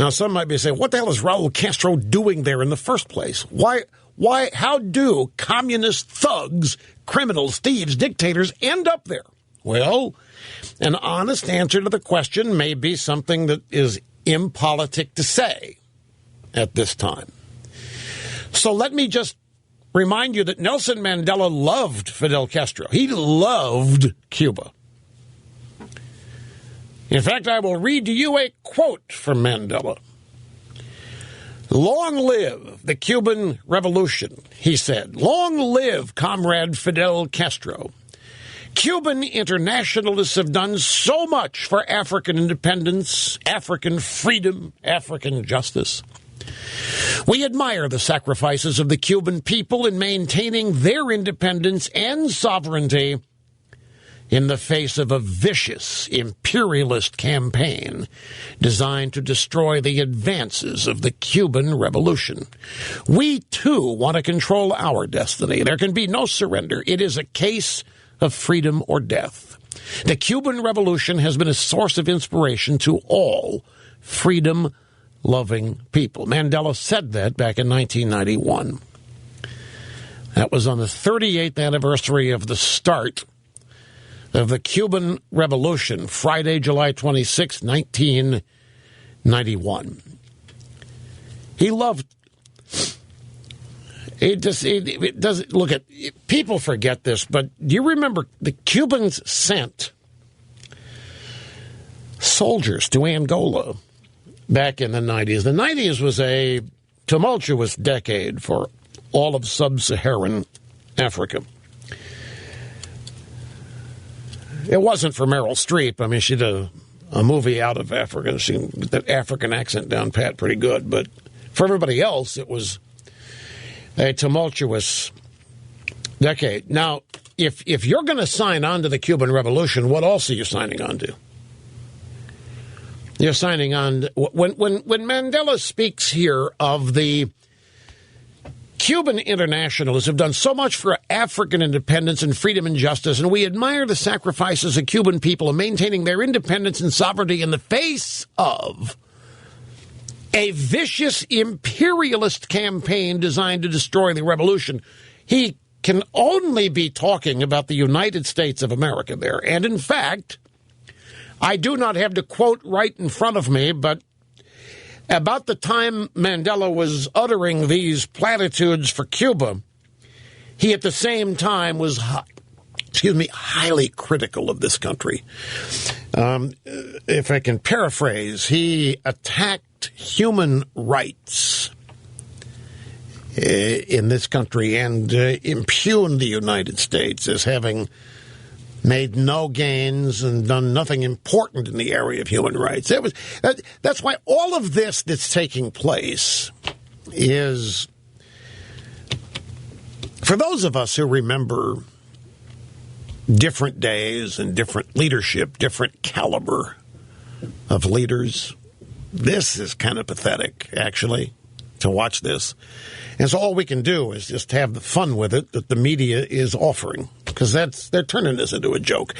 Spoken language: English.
Now, some might be saying, what the hell is Raul Castro doing there in the first place? How do communist thugs, criminals, thieves, dictators end up there? Well, an honest answer to the question may be something that is impolitic to say at this time. So let me just remind you that Nelson Mandela loved Fidel Castro. He loved Cuba. In fact, I will read to you a quote from Mandela. "Long live the Cuban Revolution," he said. "Long live Comrade Fidel Castro. Cuban internationalists have done so much for African independence, African freedom, African justice. We admire the sacrifices of the Cuban people in maintaining their independence and sovereignty in the face of a vicious imperialist campaign designed to destroy the advances of the Cuban Revolution. We, too, want to control our destiny. There can be no surrender. It is a case of freedom or death. The Cuban Revolution has been a source of inspiration to all freedom-loving people." Mandela said that back in 1991. That was on the 38th anniversary of the start of the Cuban Revolution, Friday, July 26, 1991. He loved. It doesn't look at people forget this, but do you remember the Cubans sent soldiers to Angola back in the 90s? The 90s was a tumultuous decade for all of sub-Saharan Africa. It wasn't for Meryl Streep. I mean, she did a movie out of Africa. She got that African accent down pat pretty good. But for everybody else, it was a tumultuous decade. Now, if you're going to sign on to the Cuban Revolution, what else are you signing on to? You're signing on when Mandela speaks here of the Cuban internationalists have done so much for African independence and freedom and justice, and we admire the sacrifices of Cuban people in maintaining their independence and sovereignty in the face of a vicious imperialist campaign designed to destroy the revolution. He can only be talking about the United States of America there. And in fact, I do not have the quote right in front of me, but about the time Mandela was uttering these platitudes for Cuba, he at the same time was, highly critical of this country. If I can paraphrase, he attacked human rights in this country and impugned the United States as having made no gains and done nothing important in the area of human rights. That's why all of this that's taking place is, for those of us who remember different days and different leadership, different caliber of leaders, this is kind of pathetic, actually, to watch this. And so all we can do is just have the fun with it that the media is offering, because they're turning this into a joke.